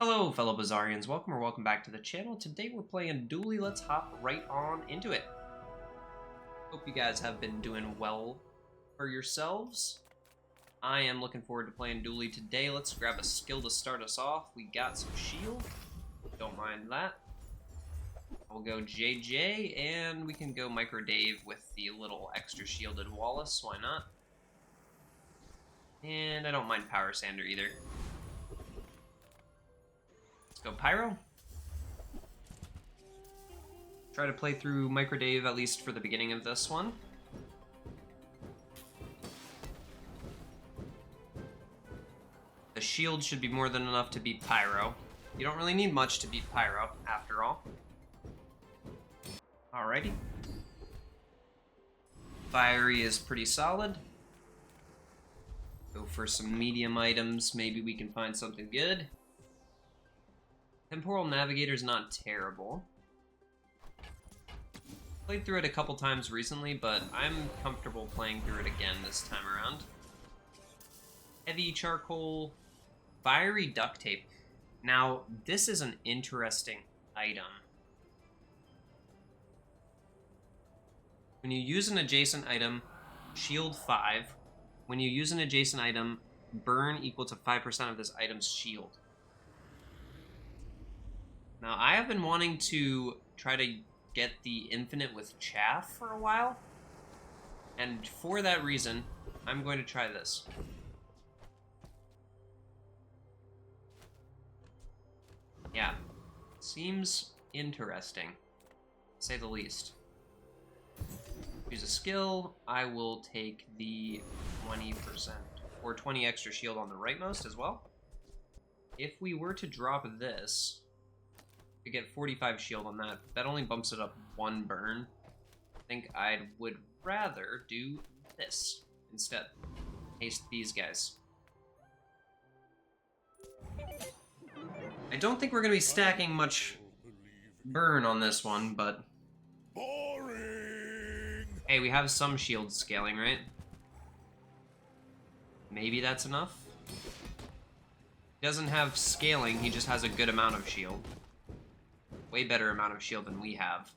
Hello, fellow Bazaarians. Welcome or welcome back to the channel. Today we're playing Dually. Let's hop right on into it. Hope you guys have been doing well for yourselves. I am looking forward to playing Dually today. Let's grab a skill to start us off. We got some shield. Don't mind that. We'll go JJ, and we can go Micro Dave with the little extra shielded Wallace. Why not? And I don't mind Power Sander either. Go Pyro. Try to play through Micro Dave at least for the beginning of this one. The shield should be more than enough to beat Pyro. You don't really need much to beat Pyro, after all. Alrighty. Fiery is pretty solid. Go for some medium items. Maybe we can find something good. Temporal Navigator's not terrible. Played through it a couple times recently, but I'm comfortable playing through it again this time around. Heavy Charcoal, Fiery Duct Tape. Now, this is an interesting item. When you use an adjacent item, shield 5. When you use an adjacent item, burn equal to 5% of this item's shield. Now, I have been wanting to try to get the infinite with chaff for a while, and for that reason, I'm going to try this. Yeah, seems interesting, to say the least. Use a skill, I will take the 20% or 20 extra shield on the rightmost as well. If we were to drop this, we get 45 shield on that. That only bumps it up 1 burn. I think I would rather do this instead. Haste these guys. I don't think we're going to be stacking much burn on this one, but... Boring. Hey, we have some shield scaling, right? Maybe that's enough? He doesn't have scaling, he just has a good amount of shield. Way better amount of shield than we have.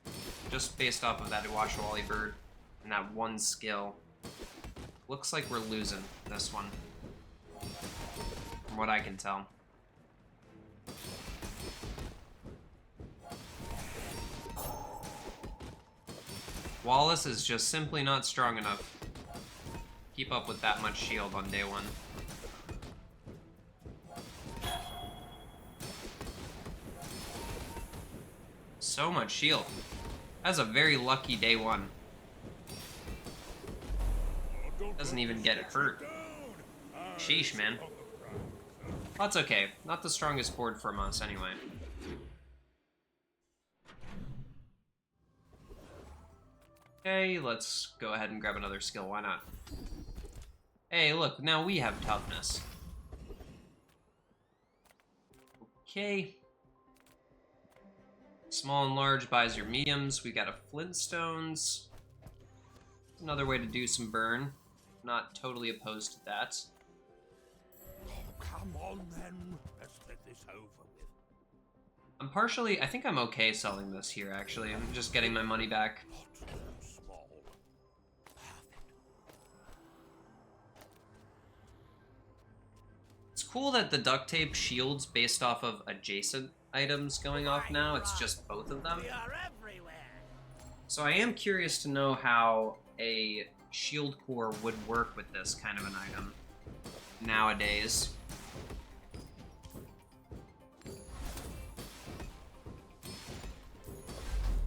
Just based off of that Iwashawali bird and that one skill. Looks like we're losing this one. From what I can tell. Wallace is just simply not strong enough to keep up with that much shield on day 1. So much shield. That's a very lucky day 1. Doesn't even get hurt. Sheesh, man. That's okay. Not the strongest board from us, anyway. Okay, let's go ahead and grab another skill. Why not? Hey, look, now we have toughness. Okay. Small and large buys your mediums. We got a Flintstones. Another way to do some burn. Not totally opposed to that. Oh, come on then. Let's get this over with. I'm partially... I think I'm okay selling this here, actually. I'm just getting my money back. Not too small. Perfect. It's cool that the duct tape shields based off of adjacent items going off now. It's just both of them. We are everywhere. So I am curious to know how a shield core would work with this kind of an item nowadays.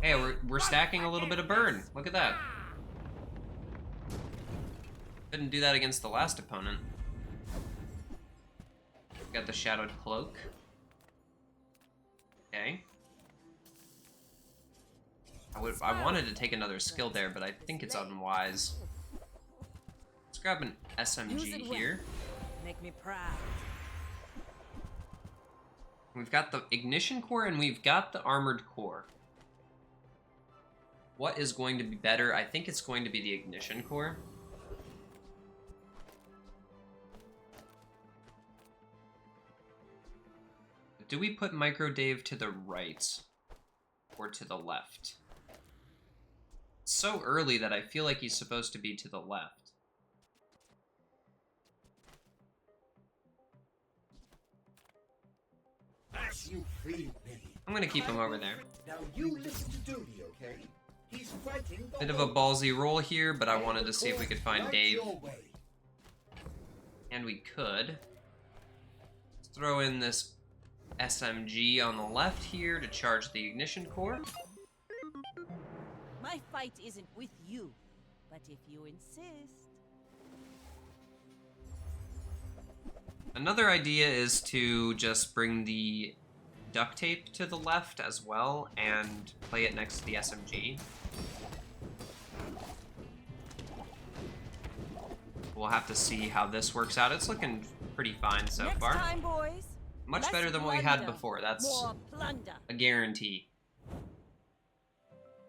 Hey, we're stacking a little bit of burn. Look at that. Couldn't do that against the last opponent. Got the Shadowed Cloak. Okay. I wanted to take another skill there, but I think it's unwise. Let's grab an SMG here. Make me proud. We've got the Ignition Core and we've got the Armored Core. What is going to be better? I think it's going to be the Ignition Core. do we put Microdave to the right or to the left? It's so early that I feel like he's supposed to be to the left. As you please, Minnie. I'm gonna keep him over there. Now you listen to Doody, okay? He's fighting the Bit of a ballsy roll here, but I wanted to see if we could find Dave. And we could. Let's throw in this SMG on the left here to charge the ignition core. My fight isn't with you, but if you insist. Another idea is to just bring the duct tape to the left as well and play it next to the SMG. We'll have to see how this works out. It's looking pretty fine so Next far. time, boys. Much Less better than what we had plunder, before. That's more plunder. a guarantee.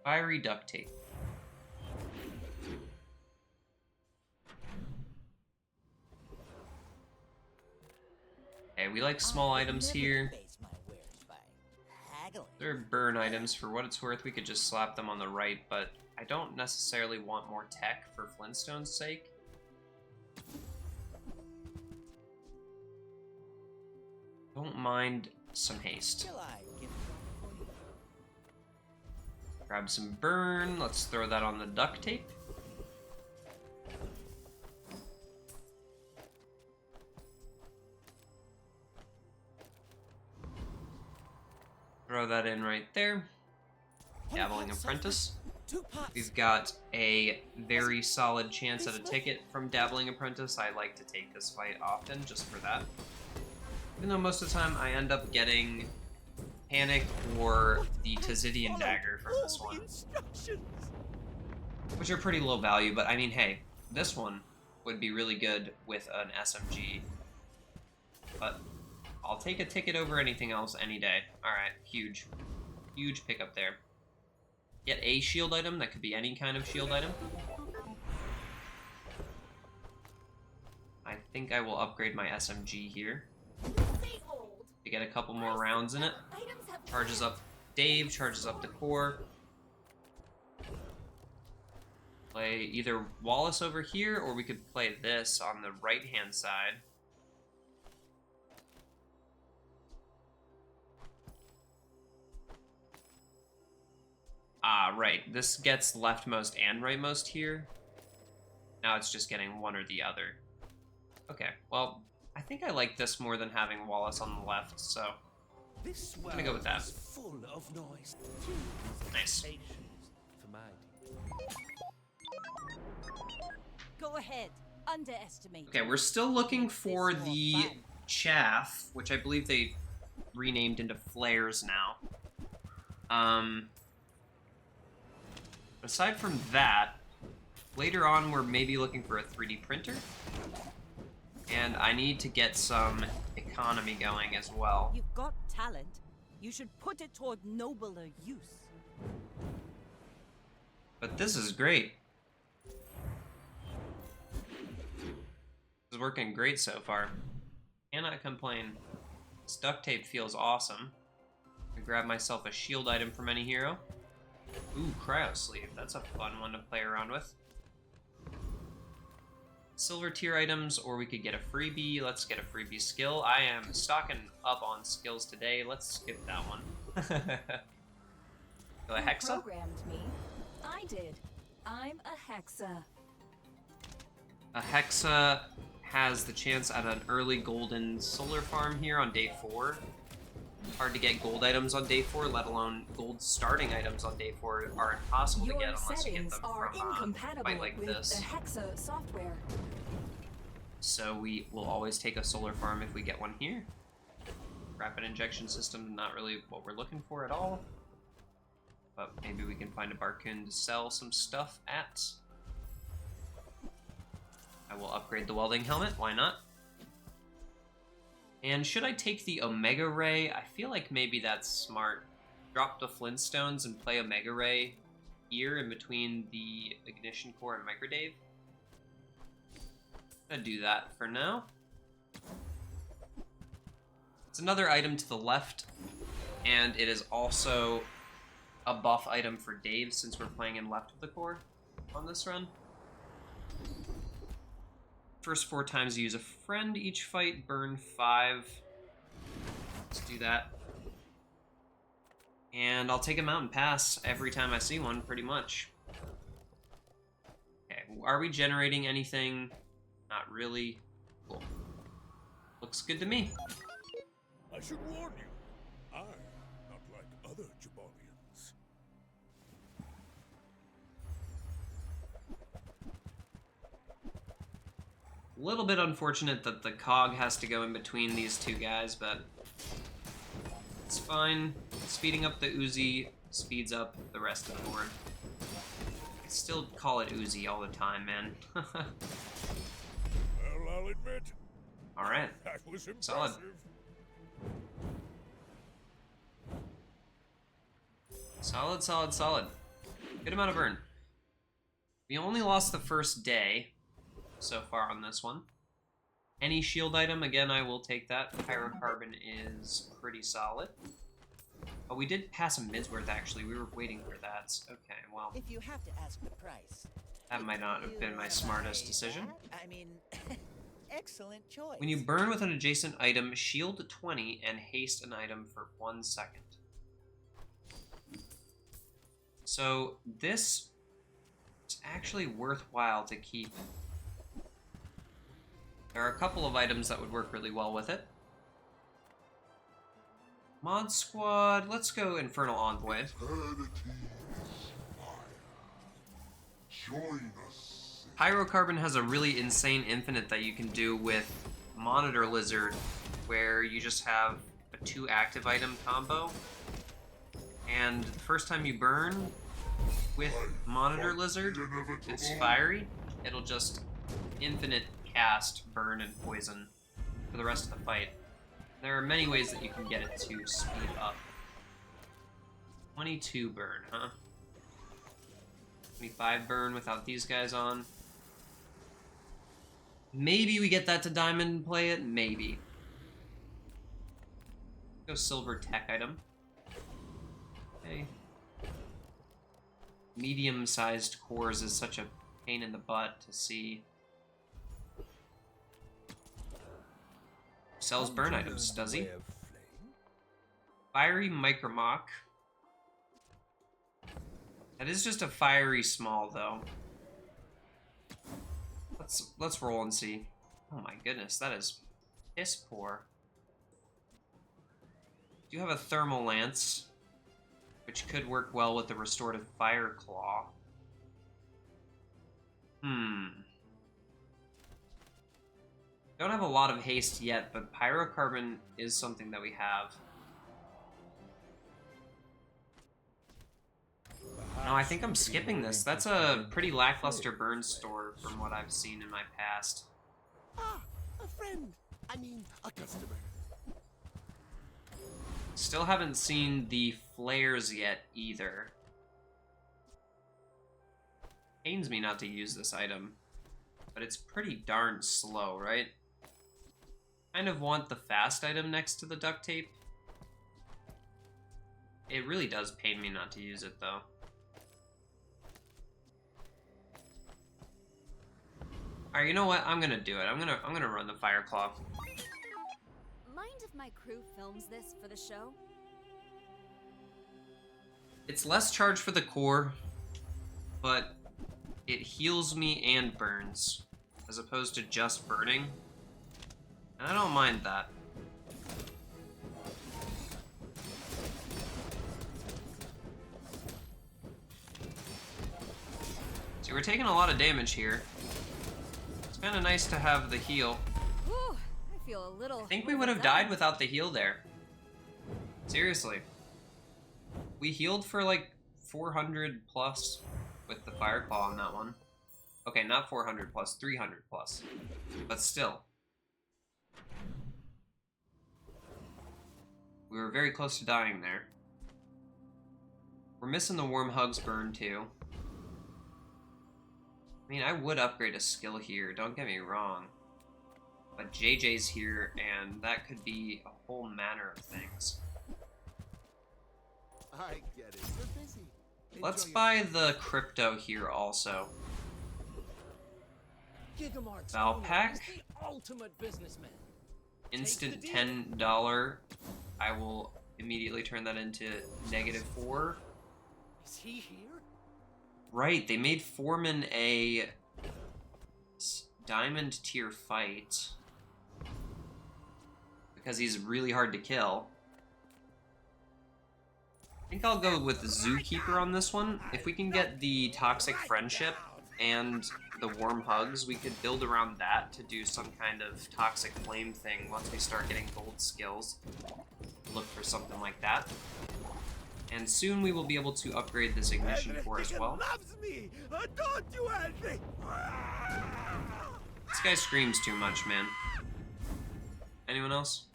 Fiery Duct Tape. Okay, we like small items here. They're burn items. For what it's worth, we could just slap them on the right, but I don't necessarily want more tech for Flintstone's sake. Don't mind some haste. Grab some burn. Let's throw that on the duct tape. Throw that in right there. Dabbling Apprentice. We've got a very solid chance at a ticket from Dabbling Apprentice. I like to take this fight often just for that. Even though most of the time I end up getting Panic or the Tazidian Dagger from this one. Which are pretty low value, but I mean, hey, this one would be really good with an SMG. But I'll take a ticket over anything else any day. Alright, huge. Huge pickup there. Get a shield item, that could be any kind of shield item. I think I will upgrade my SMG here. To get a couple more rounds in it. Charges up Dave, charges up the core. Play either Wallace over here, or we could play this on the right-hand side. Ah, right. This gets leftmost and rightmost here. Now it's just getting one or the other. Okay, well, I think I like this more than having Wallace on the left, so I'm gonna go with that. Full of noise. Nice. Go ahead. Underestimate. Okay, we're still looking for the chaff, which I believe they renamed into flares now. Aside from that, later on we're maybe looking for a 3D printer. And I need to get some economy going as well. You've got talent. You should put it toward nobler use. But this is great. This is working great so far. Cannot complain. This duct tape feels awesome. I grab myself a shield item from any hero. Ooh, cryo sleeve. That's a fun one to play around with. Silver tier items, or we could get a freebie. Let's get a freebie skill. I am stocking up on skills today. Let's skip that one. Go a Hexa? Programmed me. I did. I'm a Hexa. A Hexa has the chance at an early golden solar farm here on day 4. Hard to get gold items on day 4, let alone gold starting items on day 4 are impossible to get unless you get them are from a incompatible fight like with this. the Hexa software. So we will always take a solar farm if we get one here. Rapid injection system, not really what we're looking for at all. But maybe we can find a Barcoon to sell some stuff at. I will upgrade the welding helmet, why not? And should I take the Omega Ray? I feel like maybe that's smart. Drop the Flintstones and play Omega Ray here in between the Ignition Core and Microdave. I'm gonna do that for now. It's another item to the left, and it is also a buff item for Dave since we're playing in left of the core on this run. First 4 times you use a friend each fight, burn 5. Let's do that. And I'll take a mountain pass every time I see one, pretty much. Okay, are we generating anything? Not really. Cool. Looks good to me. I should warn you, I'm not like other Jabarians. A little bit unfortunate that the cog has to go in between these two guys, but it's fine. Speeding up the Uzi speeds up the rest of the board. I still call it Uzi all the time, man. Well, I'll admit, Alright. that was impressive. Solid. Solid, solid, solid. Good amount of burn. We only lost the first day so far on this one. Any shield item, again, I will take that. Pyrocarbon is pretty solid. Oh, we did pass a Midsworth, actually. We were waiting for that. Okay, well, If you have to ask the price. that might not have been my smartest decision. I mean, excellent choice. When you burn with an adjacent item, shield 20 and haste an item for 1 second. So this is actually worthwhile to keep. There are a couple of items that would work really well with it. Mod Squad, let's go Infernal Envoy. Join us. Pyrocarbon has a really insane infinite that you can do with Monitor Lizard, where you just have a 2 active item combo. And the first time you burn with Monitor Lizard, it's fiery. It'll just infinite cast, burn, and poison for the rest of the fight. There are many ways that you can get it to speed up. 22 burn, huh? 25 burn without these guys on. Maybe we get that to diamond and play it, maybe. Go silver tech item. Okay. Medium-sized cores is such a pain in the butt to see. Sells burn items, does he? Fiery Micromock. That is just a fiery small, though. Let's roll and see. Oh my goodness, that is piss poor. Do have a Thermal Lance, which could work well with the Restorative Fire Claw. Don't have a lot of haste yet, but Pyrocarbon is something that we have. No, I think I'm skipping this. That's a pretty lackluster burn store from what I've seen in my past. Ah, a friend. I mean, a customer. Still haven't seen the flares yet, either. Pains me not to use this item, but it's pretty darn slow, right? Kind of want the fast item next to the duct tape. It really does pain me not to use it, though. Alright, you know what? I'm gonna do it. I'm gonna run the Fire Claw. Mind if my crew films this for the show? It's less charge for the core, but it heals me and burns, as opposed to just burning. And I don't mind that. See, we're taking a lot of damage here. It's kind of nice to have the heal. Whew, I feel a little. I think we would have died without the heal there. Seriously. We healed for like 400 plus with the Fire Claw on that one. Okay, not 400 plus, 300 plus. But still. We were very close to dying there. We're missing the Warm Hugs burn too. I mean, I would upgrade a skill here, don't get me wrong. But JJ's here, and that could be a whole manner of things. I get it. You're busy. Let's Enjoy buy the crypto here also. your Gigamart's Val owner pack. is the ultimate businessman. Instant Take the deal. $10. I will immediately turn that into -4. Is he here? Right, they made Foreman a diamond tier fight because he's really hard to kill. I think I'll go with the Zookeeper on this one. If we can get the Toxic Friendship and the Warm Hugs, we could build around that to do some kind of Toxic Flame thing once we start getting gold skills. Look for something like that. And soon we will be able to upgrade this Ignition Core as well. Loves me. Don't do anything. This guy screams too much, man. Anyone else?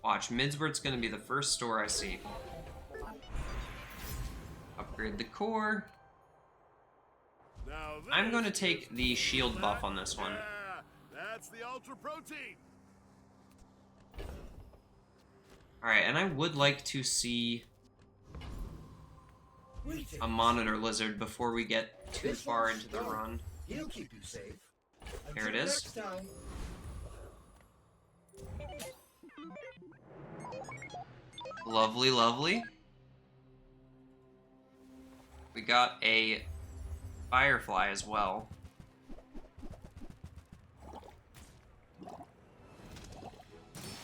Watch, Midsworth's gonna be the first store I see. Upgrade the core. Now I'm going to this take is the shield buff on this one. Yeah, that's the ultra protein. Alright, and I would like to see a monitor lizard before we get too far into the run. He'll keep you safe. Here it Until is. next time. Lovely, lovely. We got a firefly as well.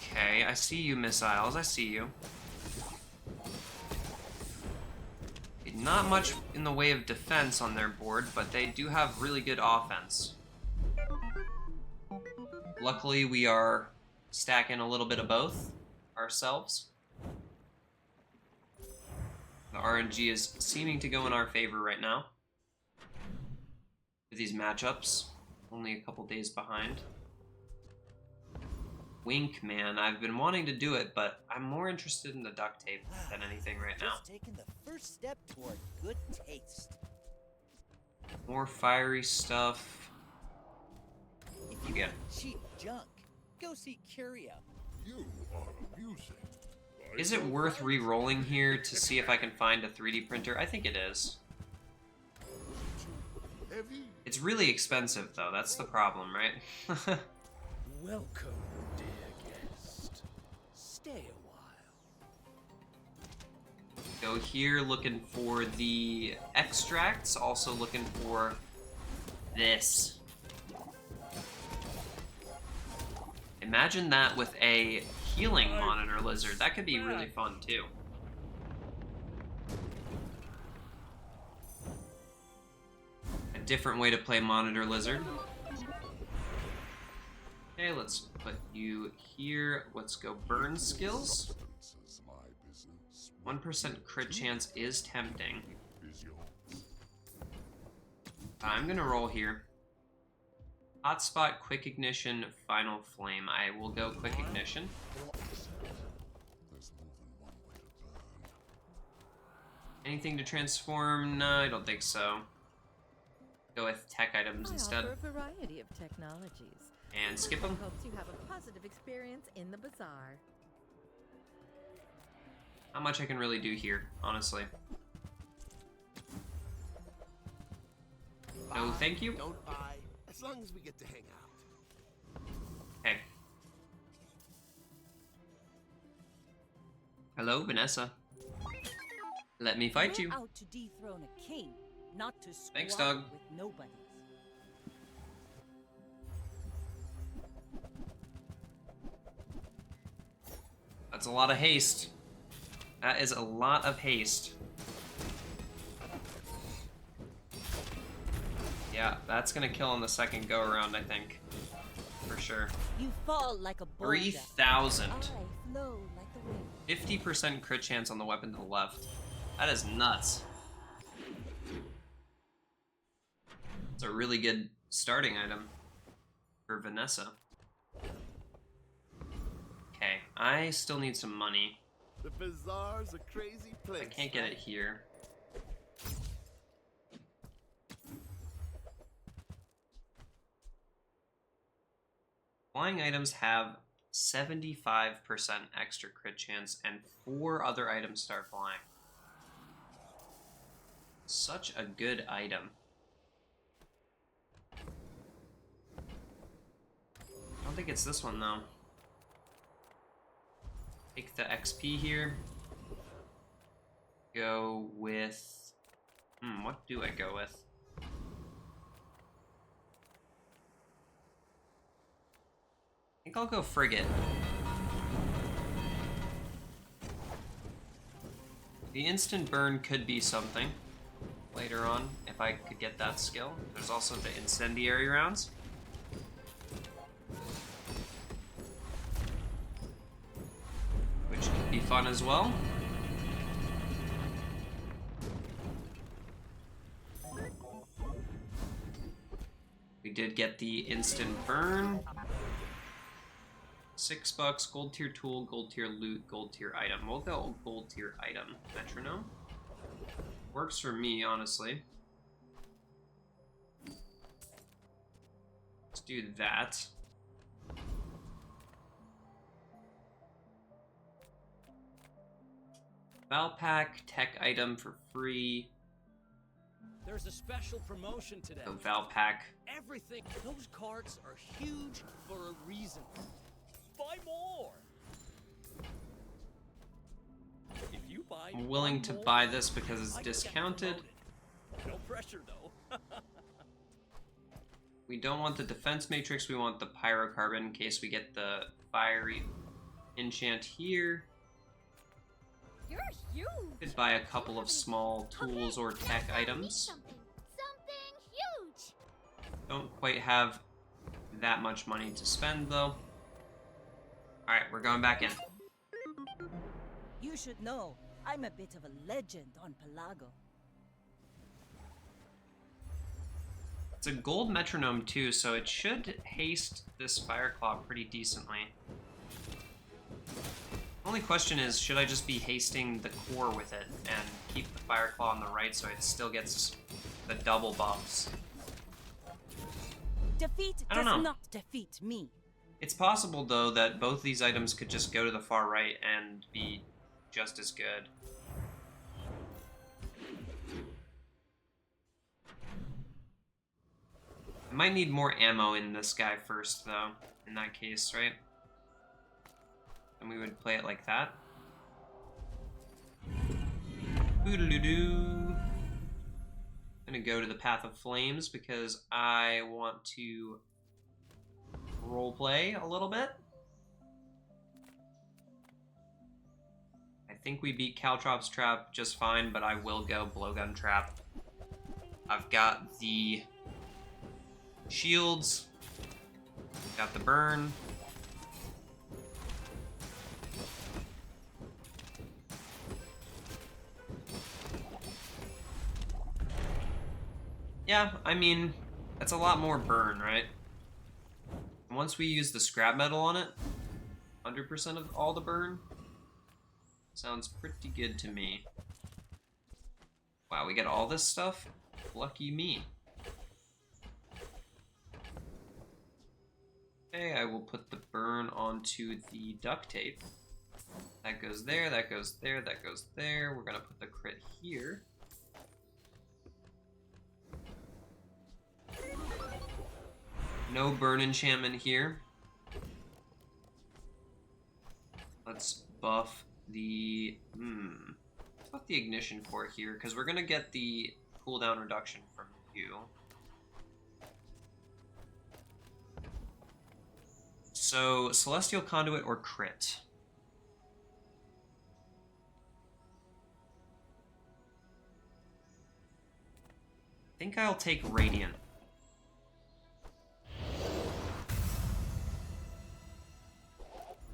Okay, I see you, missiles. I see you. Not much in the way of defense on their board, but they do have really good offense. Luckily, we are stacking a little bit of both ourselves. The RNG is seeming to go in our favor right now with these matchups. Only a couple days behind. Wink, man. I've been wanting to do it, but I'm more interested in the duct tape than anything right now. Just taking the first step toward good taste. More fiery stuff. If You you get want cheap junk, go see Curio. You are amusing. Is it worth re-rolling here to see if I can find a 3D printer? I think it is. Heavy? It's really expensive, though. That's the problem, right? Welcome, dear guest. Stay a while. Go here looking for the extracts. Also looking for this. Imagine that with a healing monitor lizard. That could be really fun, too. A different way to play monitor lizard. Okay, let's put you here. Let's go burn skills. 1% crit chance is tempting. I'm gonna roll here. Hotspot, quick ignition, final flame. I will go quick ignition. Anything to transform? No, I don't think so. Go with tech items instead. I offer a variety of technologies. And skip them. Hopes you have a positive experience in the bazaar. Not much I can really do here, honestly. No, thank you. Don't buy, as long as we get to hang out. Okay. Hello, Vanessa. Let me fight We're you. out to dethrone a king, not to squat Thanks, dog. with nobodies. That's a lot of haste. That is a lot of haste. Yeah, that's gonna kill on the second go around, I think. For sure. You fall like a boulder. 3,000. I flow like the wind. 50% crit chance on the weapon to the left. That is nuts. It's a really good starting item for Vanessa. Okay, I still need some money. The bazaar's a crazy place. I can't get it here. Flying items have 75% extra crit chance, and 4 other items start flying. Such a good item. I don't think it's this one, though. Take the XP here. Go with... what do I go with? I think I'll go Frigate. The instant burn could be something later on, if I could get that skill. There's also the incendiary rounds. Which could be fun as well. We did get the instant burn. $6, gold tier tool, gold tier loot, gold tier item. We'll go gold tier item. Metronome. Works for me, honestly. Let's do that. Valpak, tech item for free. There's a special promotion today. So Valpak. Everything. Those carts are huge for a reason. Buy more. If you buy, I'm willing to buy this because it's discounted. No pressure though. We don't want the defense matrix, we want the pyrocarbon in case we get the fiery enchant here. You're huge. Could buy a couple of small tools or tech items. Something huge. Don't quite have that much money to spend though. Alright, we're going back in. You should know, I'm a bit of a legend on Pelago. It's a gold metronome too, so it should haste this Fire Claw pretty decently. Only question is, should I just be hasting the core with it and keep the Fire Claw on the right so it still gets the double buffs? Defeat I don't does know. not defeat me. It's possible, though, that both these items could just go to the far right and be just as good. I might need more ammo in this guy first, though, in that case, right? And we would play it like that. Boodaloo-doo. I'm gonna go to the Path of Flames because I want to roleplay a little bit. I think we beat Caltrops Trap just fine, but I will go Blowgun Trap. I've got the shields, got the burn. Yeah, I mean, that's a lot more burn, right? Once we use the scrap metal on it, 100% of all the burn, sounds pretty good to me. Wow, we get all this stuff? Lucky me. Okay, I will put the burn onto the duct tape. That goes there, that goes there, that goes there. We're gonna put the crit here. No burn enchantment here. Let's buff the... Let's buff the ignition core here, because we're gonna get the cooldown reduction from you. So, Celestial Conduit or crit? I think I'll take Radiant.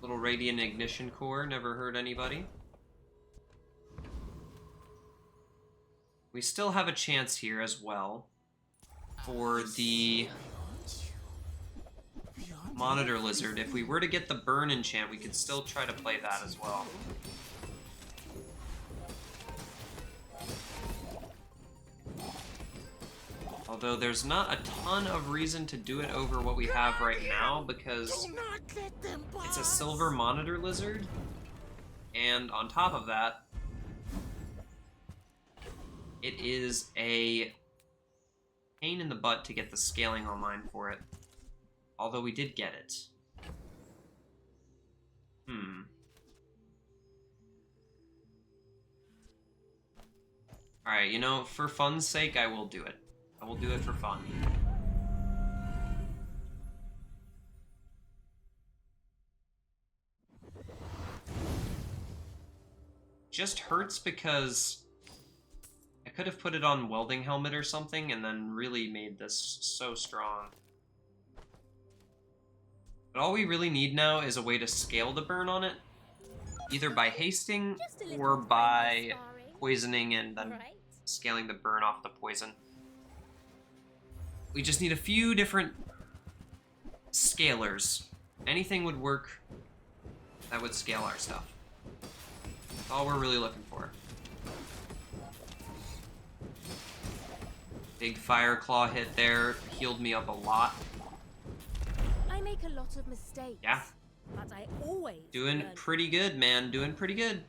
Little Radiant Ignition Core, never hurt anybody. We still have a chance here as well for the Monitor Lizard. If we were to get the burn enchant, we could still try to play that as well. Although there's not a ton of reason to do it over what we have right now because Do not let them it's a pass. silver monitor lizard, and on top of that, it is a pain in the butt to get the scaling online for it. Although we did get it. Alright, you know, for fun's sake, I will do it. I will do it for fun. Just hurts because I could have put it on welding helmet or something and then really made this so strong. But all we really need now is a way to scale the burn on it, either by hasting Just a little or by sparring. poisoning and then Right. scaling the burn off the poison. We just need a few different scalers. Anything would work that would scale our stuff. That's all we're really looking for. Big Fire Claw hit there, healed me up a lot. I make a lot of mistakes. Yeah. But I always Doing learn. pretty good, man. Doing pretty good.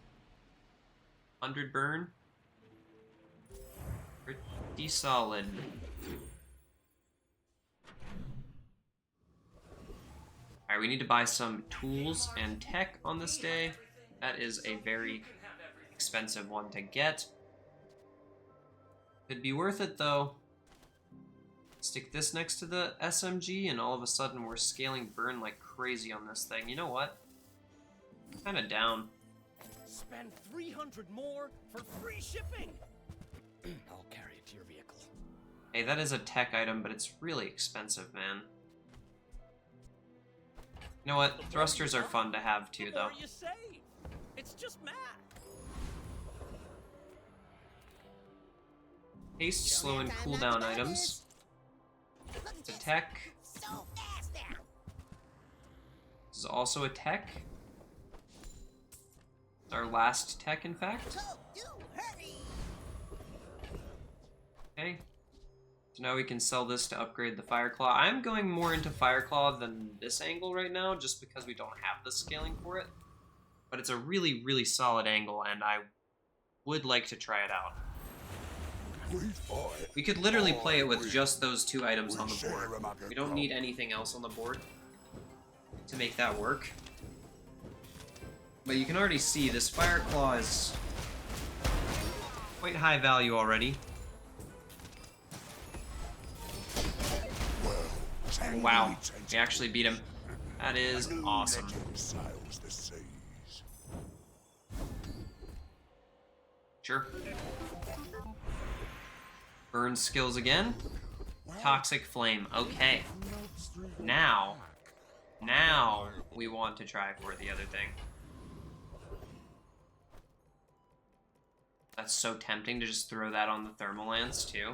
100 burn. Pretty solid. Alright, we need to buy some tools and tech on this day. That is a very expensive one to get. Could be worth it though. Stick this next to the SMG and all of a sudden we're scaling burn like crazy on this thing. You know what? Kind of down. Spend 300 more for free shipping. I'll carry it to your vehicle. Hey, that is a tech item, but it's really expensive, man. You know what? Thrusters are fun to have too, The though. more you save. It's just math. Haste, slow, and cooldown items. It's a tech. So fast now. This is also a tech. It's our last tech, in fact. So do hurry. Okay. So now we can sell this to upgrade the Fire Claw. I'm going more into Fire Claw than this angle right now, just because we don't have the scaling for it. But it's a really, really solid angle, and I would like to try it out. We could literally play it with just those two items on the board. We don't need anything else on the board to make that work. But you can already see this Fire Claw is quite high value already. Wow, we actually beat him. That is awesome. Sure. Burn skills again. Toxic Flame. Okay. Now we want to try for the other thing. That's so tempting to just throw that on the thermal lance too.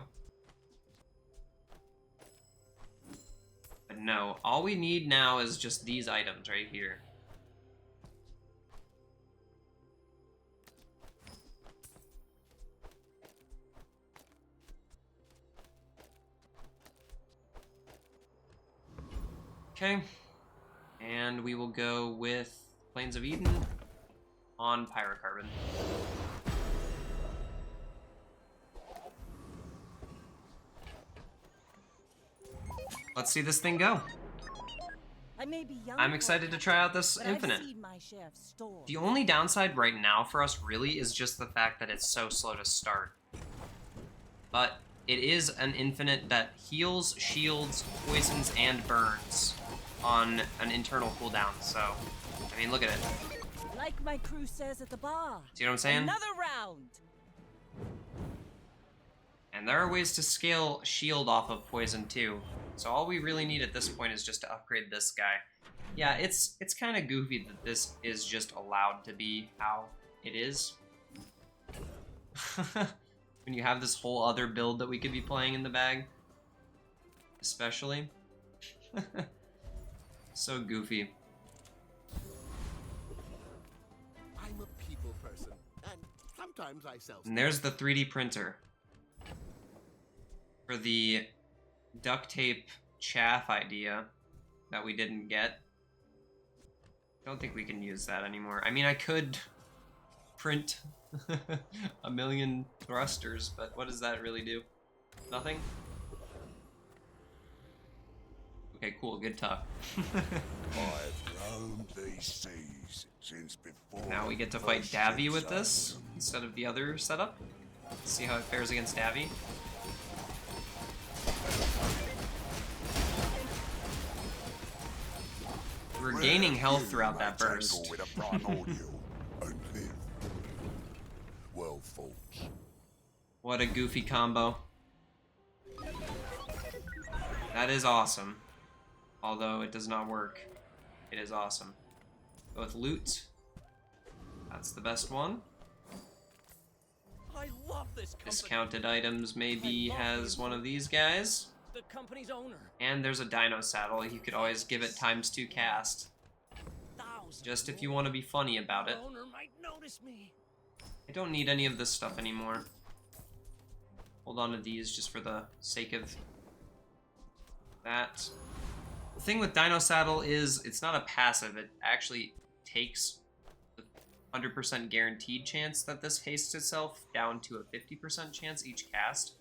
But no, all we need now is just these items right here. Okay, and we will go with Plains of Eden on Pyrocarbon. Let's see this thing go. I may be young, I'm excited to try out this but Infinite. I've seen my share of storms. The only downside right now for us really is just the fact that it's so slow to start. But it is an Infinite that heals, shields, poisons, and burns on an internal cooldown, so, I mean, look at it. Like my crew says at the bar. See what I'm saying? Another round. And there are ways to scale shield off of poison too. So all we really need at this point is just to upgrade this guy. Yeah, it's kind of goofy that this is just allowed to be how it is. When you have this whole other build that we could be playing in the bag. Especially. So goofy. I'm a people person, and sometimes I sell. And there's the 3D printer. For the duct tape chaff idea that we didn't get. Don't think we can use that anymore. I mean, I could print a million thrusters, but what does that really do? Nothing? Okay, cool, good talk. I've roamed these seas since before. Now we get to fight Davy with this instead of the other setup. Let's see how it fares against Davy. We're gaining health throughout that burst. With a primordial and live. Well, folks. What a goofy combo. That is awesome. Although it does not work. It is awesome. Go with loot. That's the best one. I love this company. Discounted items maybe has one of these guys. The company's owner. And there's a dino saddle. You could always give it ×2 cast. Just if you want to be funny about it. The owner might notice me. I don't need any of this stuff anymore. Hold on to these just for the sake of that. The thing with Dino Saddle is it's not a passive. It actually takes the 100% guaranteed chance that this hastes itself down to a 50% chance each cast.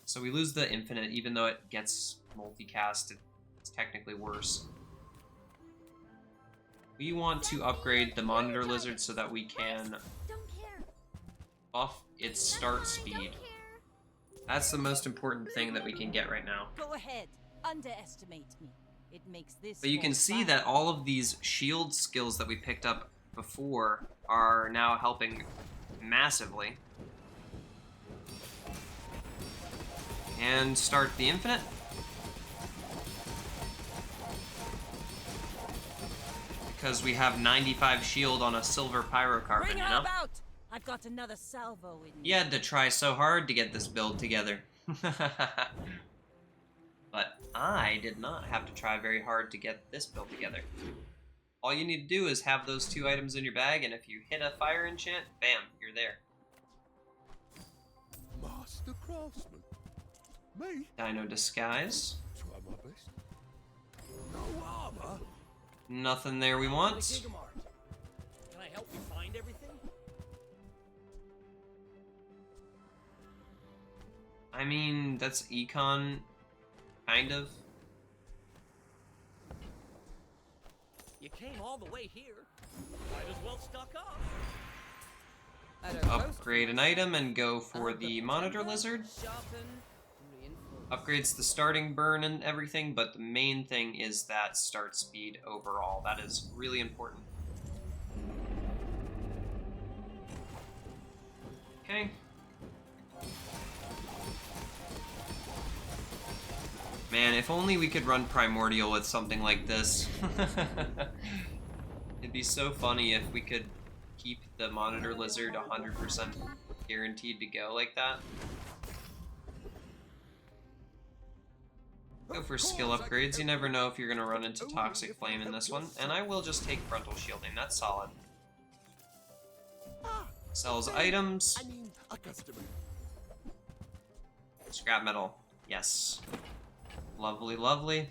So we lose the infinite, even though it gets multicast, it's technically worse. We want to upgrade the Monitor Lizard so that we can buff its start speed. That's the most important thing that we can get right now. Go ahead. Underestimate me. It makes this. But you can see that all of these shield skills that we picked up before are now helping massively. And start the infinite. Because we have 95 shield on a silver pyrocarbon, Bring you her know? about. I've got another salvo in me. You had to try so hard to get this build together. But I did not have to try very hard to get this build together. All you need to do is have those 2 items in your bag, and if you hit a fire enchant, bam, you're there. Master craftsman. Me? Dino disguise. Try my best. No armor. Nothing there we want. Can I help you find everything? I mean, that's econ, kind of. You came all the way here. Might as well stock up. Upgrade an item and go for the Monitor Lizard. Upgrades the starting burn and everything, but the main thing is that start speed overall. That is really important. Okay. Man, if only we could run Primordial with something like this. It'd be so funny if we could keep the Monitor Lizard 100% guaranteed to go like that. Go for skill upgrades. You never know if you're going to run into Toxic Flame in this one. And I will just take Frontal Shielding. That's solid. Sells items. I mean, a customer. Scrap metal. Yes. Lovely, lovely.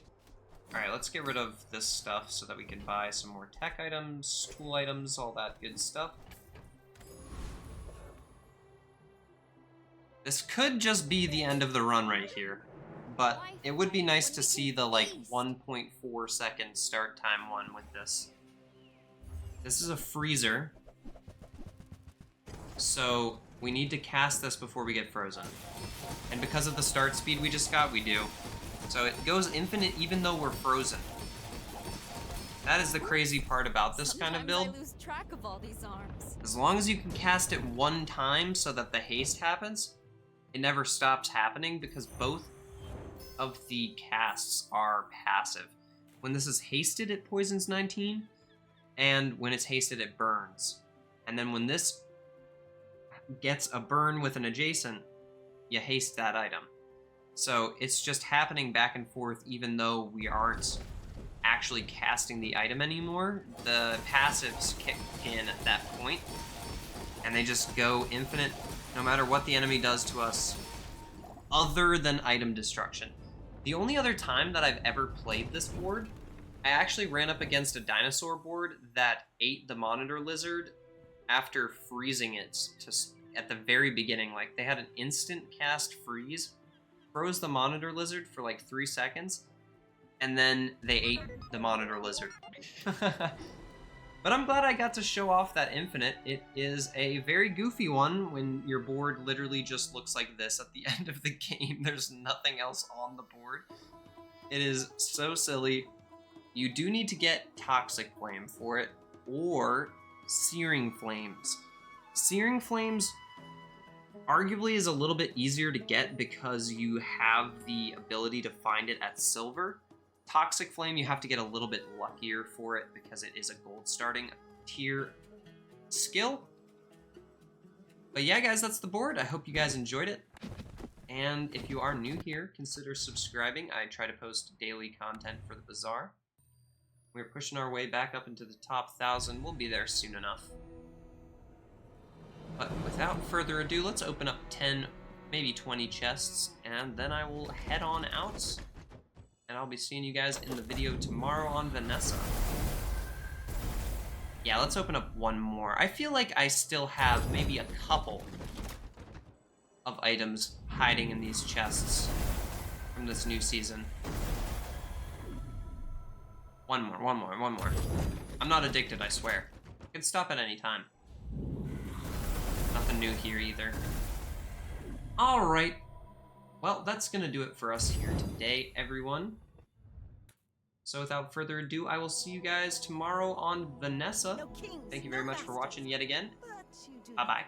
Alright, let's get rid of this stuff so that we can buy some more tech items, tool items, all that good stuff. This could just be the end of the run right here. But it would be nice to see the, like, 1.4 second start time one with this. This is a freezer. So, we need to cast this before we get frozen. And because of the start speed we just got, we do. So it goes infinite even though we're frozen. That is the crazy part about this kind of build. I lose track of all these arms. As long as you can cast it one time so that the haste happens, it never stops happening because both of the casts are passive. When this is hasted, it poisons 19, and when it's hasted, it burns. And then when this gets a burn with an adjacent, you haste that item. So it's just happening back and forth even though we aren't actually casting the item anymore. The passives kick in at that point, and they just go infinite no matter what the enemy does to us other than item destruction. The only other time that I've ever played this board, I actually ran up against a dinosaur board that ate the monitor lizard after freezing it at the very beginning. Like, they had an instant cast freeze, froze the monitor lizard for like 3 seconds, and then they ate the monitor lizard. But I'm glad I got to show off that infinite. It is a very goofy one when your board literally just looks like this at the end of the game. There's nothing else on the board. It is so silly. You do need to get Toxic Flame for it, or Searing Flames. Searing Flames arguably is a little bit easier to get because you have the ability to find it at silver. Toxic Flame, you have to get a little bit luckier for it because it is a gold starting tier skill. But yeah, guys, that's the board. I hope you guys enjoyed it. And if you are new here, consider subscribing. I try to post daily content for the Bazaar. We're pushing our way back up into the top 1,000. We'll be there soon enough. But without further ado, let's open up 10, maybe 20 chests, and then I will head on out. And I'll be seeing you guys in the video tomorrow on Vanessa. Yeah, let's open up one more. I feel like I still have maybe a couple of items hiding in these chests from this new season. One more. I'm not addicted, I swear. I can stop at any time. Nothing new here either. Alright. Well, that's gonna do it for us here today, everyone. So without further ado, I will see you guys tomorrow on Vanessa. No kings, Thank you no very much for masters, watching yet again. but you do Bye-bye.